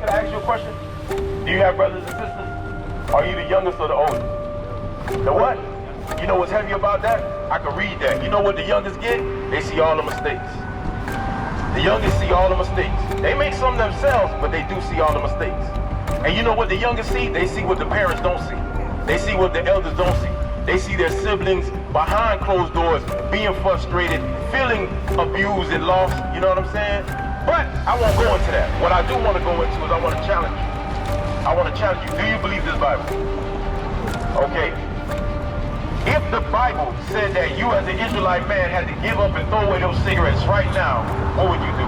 Can I ask you a question? Do you have brothers and sisters? Are you the youngest or the oldest? The what? You know what's heavy about that? I can read that. You know what the youngest get? They see all the mistakes. The youngest see all the mistakes. They make some themselves, but they do see all the mistakes. And you know what the youngest see? They see what the parents don't see. They see what the elders don't see. They see their siblings behind closed doors being frustrated, feeling abused and lost. You know what I'm saying? But I won't go into that. What I do want to go into is I want to challenge you. I want to challenge you. Do you believe this Bible? Okay. If the Bible said that you as an Israelite man had to give up and throw away those cigarettes right now, what would you do?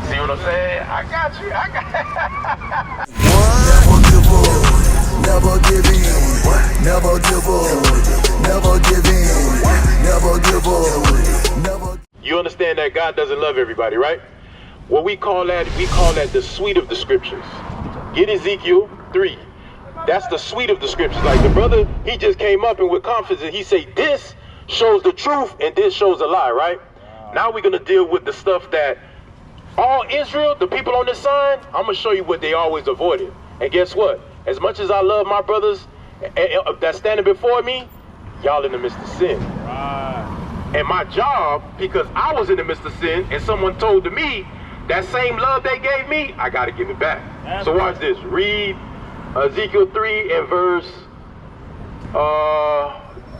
See what I'm saying? I got you. I got Never give up. Never give in. Never give up. Never give in. Never give up. Never. You understand that God doesn't love everybody, right? What we call that the suite of the scriptures. Get Ezekiel 3. That's the suite of the scriptures. Like the brother, he just came up and with confidence, he said, this shows the truth and this shows a lie, right? Now we're going to deal with the stuff that all Israel, the people on this sign, I'm going to show you what they always avoided. And guess what? As much as I love my brothers that's standing before me, y'all in the midst of sin. And my job, because I was in the midst of sin and someone told to me that same love they gave me, I got to give it back. So watch this. Read Ezekiel 3 and verse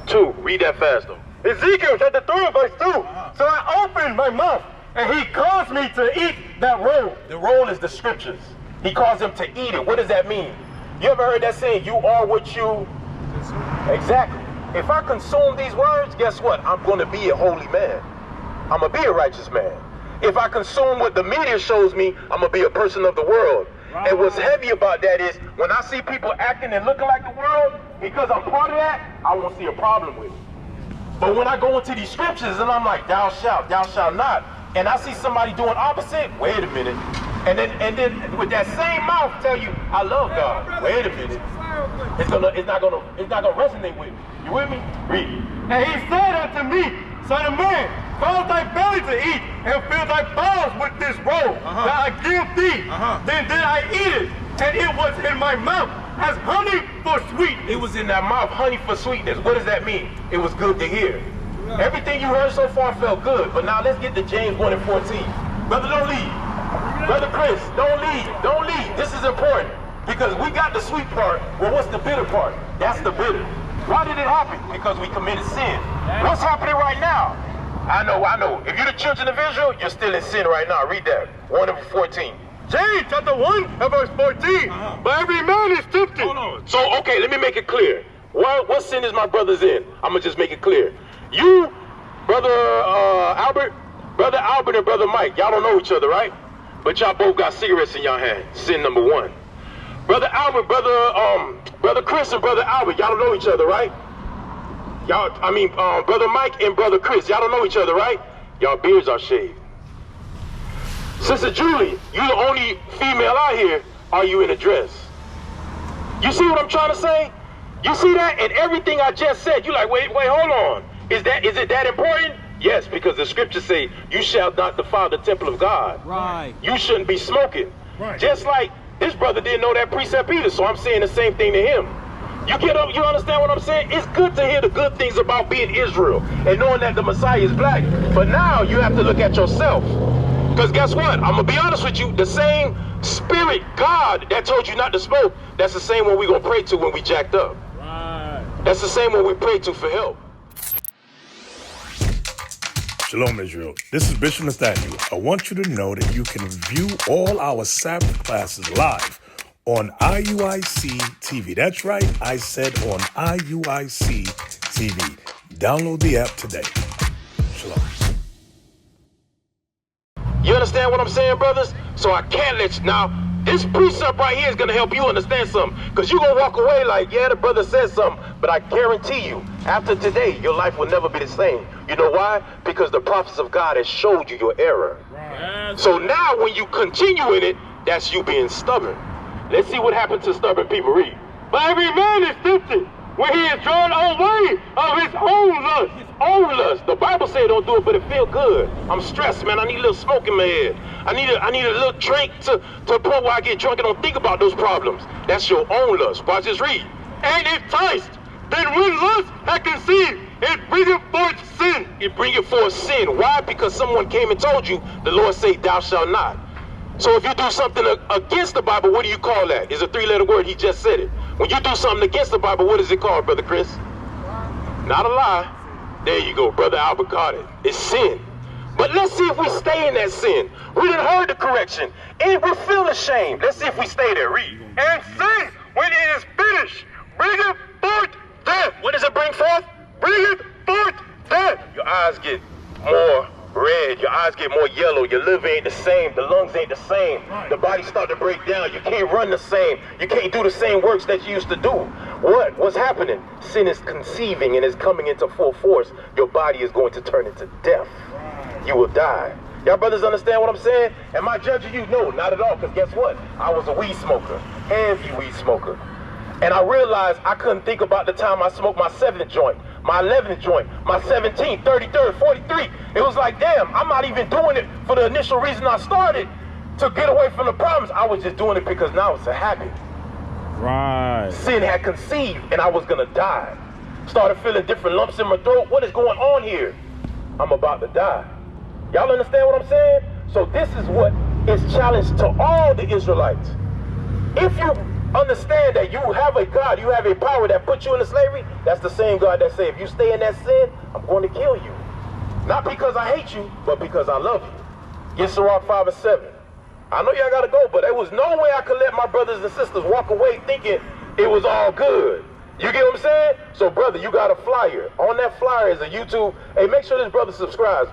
2. Read that fast though. Ezekiel chapter 3 verse 2. So I opened my mouth and he caused me to eat that roll. The roll is the scriptures. He caused them to eat it. What does that mean? You ever heard that saying, you are what you... Exactly. If I consume these words, guess what? I'm going to be a holy man. I'm going to be a righteous man. If I consume what the media shows me, I'm going to be a person of the world. Right. And what's heavy about that is, when I see people acting and looking like the world, because I'm part of that, I won't see a problem with it. But when I go into these scriptures and I'm like, thou shalt not, and I see somebody doing opposite, wait a minute. And then with that same mouth tell you, I love God. Wait a minute. It's not gonna resonate with me. You with me? Read. And he said unto me, Son of man, cause thy belly to eat, and fill thy bowels with this roll that I give thee. Then did I eat it, and it was in my mouth as honey for sweetness. It was in that mouth, honey for sweetness. What does that mean? It was good to hear. Everything you heard so far felt good, but now let's get to James 1 and 14. Brother, don't leave. Brother Chris, don't leave. Don't leave. This is important, because we got the sweet part. Well, what's the bitter part? That's the bitter. Why did it happen? Because we committed sin. What's happening right now? I know. If you're the children of Israel, you're still in sin right now. Read that. 1 and 14. James chapter 1 and verse 14. But every man is tempted. So, okay, let me make it clear. What sin is my brother's in? I'm going to just make it clear. You, Brother Albert and Brother Mike, y'all don't know each other, right? But y'all both got cigarettes in your hand. Sin number 1. Brother Albert, Brother Chris and Brother Albert, y'all don't know each other, right? Brother Mike and Brother Chris, y'all don't know each other, right? Y'all beards are shaved. Sister Julie, you the only female out here, are you in a dress? You see what I'm trying to say? You see that? And everything I just said, you like, wait, hold on. Is it that important? Yes, because the scriptures say, you shall not defile the temple of God. Right. You shouldn't be smoking. Right. Just like this brother didn't know that precept either, so I'm saying the same thing to him. You get up, you understand what I'm saying? It's good to hear the good things about being Israel and knowing that the Messiah is black. But now you have to look at yourself. Because guess what? I'm going to be honest with you. The same spirit God that told you not to smoke, that's the same one we're going to pray to when we jacked up. Right. That's the same one we pray to for help. Shalom, Israel. This is Bishop Nathaniel. I want you to know that you can view all our Sabbath classes live on IUIC TV. That's right, I said on IUIC TV. Download the app today. Shalom. You understand what I'm saying, brothers? So I can't let you. Now, this precept right here is going to help you understand something. Because you're going to walk away like, yeah, the brother said something. But I guarantee you, after today, your life will never be the same. You know why? Because the prophets of God has showed you your error. Right. So now when you continue in it, that's you being stubborn. Let's see what happened to stubborn people. Read. But every man is tempted when he is drawn away of his own lust. His own lust. The Bible says say don't do it, but it feel good. I'm stressed, man. I need a little smoke in my head. I need a little drink to a point where I get drunk and don't think about those problems. That's your own lust. Watch this read. And enticed. Then when lust had conceived, it bringeth forth sin. It bringeth forth sin. Why? Because someone came and told you, the Lord say, thou shalt not. So if you do something against the Bible, what do you call that? It's a 3-letter word. He just said it. When you do something against the Bible, what is it called, Brother Chris? Not a lie. There you go, Brother Albert got it. It's sin. But let's see if we stay in that sin. We done heard the correction, and we're feeling ashamed. Let's see if we stay there. Read. And sin, when it is finished, bringeth forth death. What does it bring forth? Bringeth forth death. Your eyes get more red, your eyes get more yellow, your liver ain't the same, the lungs ain't the same, the body start to break down, you can't run the same, you can't do the same works that you used to do. What's happening? Sin is conceiving and is coming into full force. Your body is going to turn into death. You will die. Y'all brothers understand what I'm saying? Am I judging you? No, not at all, because guess what? I was a weed smoker, heavy weed smoker. And I realized I couldn't think about the time I smoked my 7th joint, my 11th joint, my 17th, 33rd, 43. It was like, damn, I'm not even doing it for the initial reason I started, to get away from the problems. I was just doing it because now it's a habit. Right. Sin had conceived and I was gonna die. Started feeling different lumps in my throat. What is going on here? I'm about to die. Y'all understand what I'm saying? So this is what is challenged to all the Israelites. If you understand that you have a God, you have a power that put you into slavery, that's the same God that said, if you stay in that sin, I'm going to kill you. Not because I hate you, but because I love you. Get Sirach 5 and 7. I know y'all gotta go, but there was no way I could let my brothers and sisters walk away thinking it was all good. You get what I'm saying? So brother, you got a flyer. On that flyer is a YouTube. Hey, make sure this brother subscribes.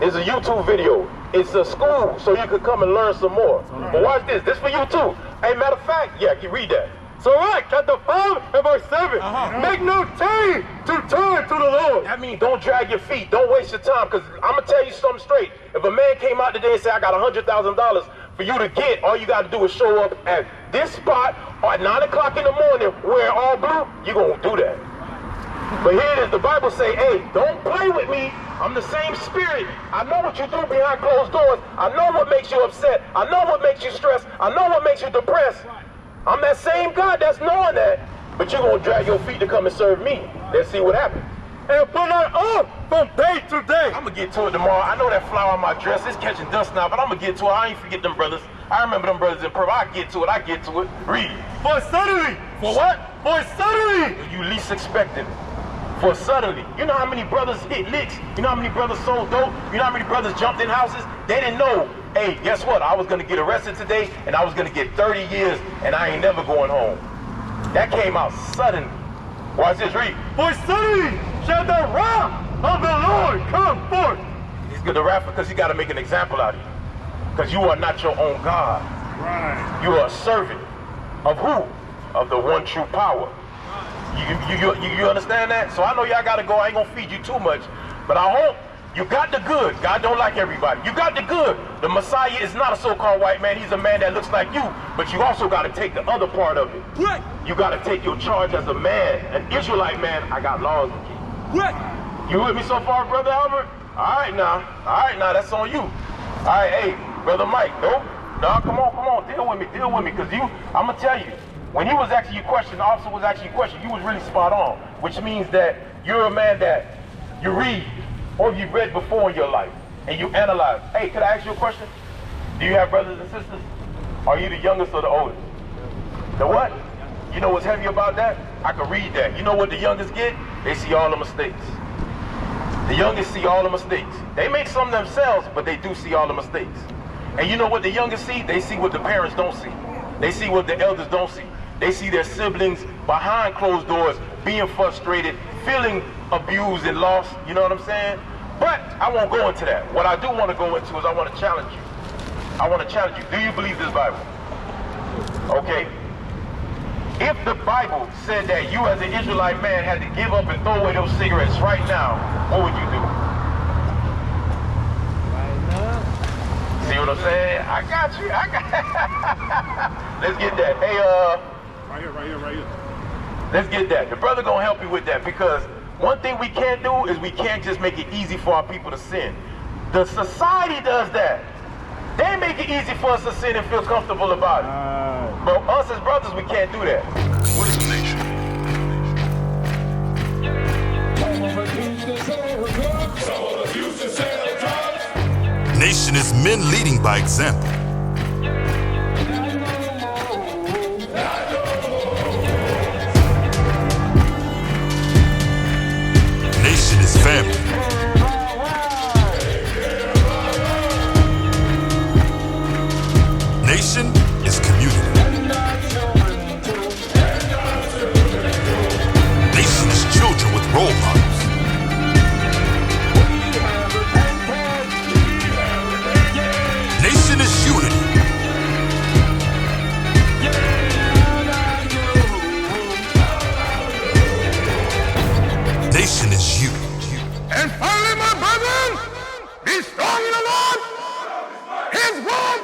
There's a YouTube video. It's a school, so you could come and learn some more. But watch this. This for you too. Hey, matter of fact, yeah, you read that. Sirach chapter 5 and verse 7. Make no change to turn to the Lord. I mean, don't drag your feet. Don't waste your time, because I'm going to tell you something straight. If a man came out today and said, I got $100,000 for you to get, all you got to do is show up at this spot or at 9 o'clock in the morning wearing all blue, you're going to do that. But here it is. The Bible say, hey, don't play with me. I'm the same spirit. I know what you do behind closed doors. I know what makes you upset. I know what makes you stressed. I know what makes you depressed. I'm that same God that's knowing that. But you're going to drag your feet to come and serve me. Let's see what happens. And put it up from day to day. I'm going to get to it tomorrow. I know that flower on my dress is catching dust now, but I'm going to get to it. I ain't forget them brothers. I remember them brothers in purple. I get to it. I get to it. Read. For suddenly. For what? For suddenly. You least expected it. For suddenly. You know how many brothers hit licks? You know how many brothers sold dope? You know how many brothers jumped in houses? They didn't know, hey, guess what? I was going to get arrested today, and I was going to get 30 years, and I ain't never going home. That came out suddenly. Watch this, read. For suddenly shall the wrath of the Lord come forth. He's good to wrath because he got to make an example out of you. Because you are not your own God. Right. You are a servant of who? Of the one true power. You understand that? So I know y'all gotta go. I ain't gonna feed you too much, but I hope you got the good. God don't like everybody. You got the good. The Messiah is not a so-called white man. He's a man that looks like you, but you also gotta take the other part of it. Right. You gotta take your charge as a man, an Israelite man. I got laws to keep. Right. You with me so far, Brother Albert? All right now, that's on you. All right, hey, Brother Mike, no, come on, deal with me, because I'm gonna tell you. When he was asking you questions, the officer was asking you questions, you was really spot on, which means that you're a man that you read or you've read before in your life and you analyze. Hey, could I ask you a question? Do you have brothers and sisters? Are you the youngest or the oldest? The what? You know what's heavy about that? I can read that. You know what the youngest get? They see all the mistakes. The youngest see all the mistakes. They make some themselves, but they do see all the mistakes. And you know what the youngest see? They see what the parents don't see. They see what the elders don't see. They see their siblings behind closed doors being frustrated, feeling abused and lost, you know what I'm saying? But I won't go into that. What I do want to go into is I want to challenge you. I want to challenge you. Do you believe this Bible? Okay. If the Bible said that you as an Israelite man had to give up and throw away those cigarettes right now, what would you do? See what I'm saying? I got you. Let's get that. Hey, Right here. let's get that. The brother gonna help you with that because One thing we can't do is we can't just make it easy for our people to sin. The society does that. They make it easy for us to sin and feel comfortable about it. But us as brothers, we can't do that. What is a nation? Nation is men leading by example. Nation is family. Nation is community. Nation is children with role models. Nation is unity. Nation is you. And finally, my brethren, be strong in the Lord. His word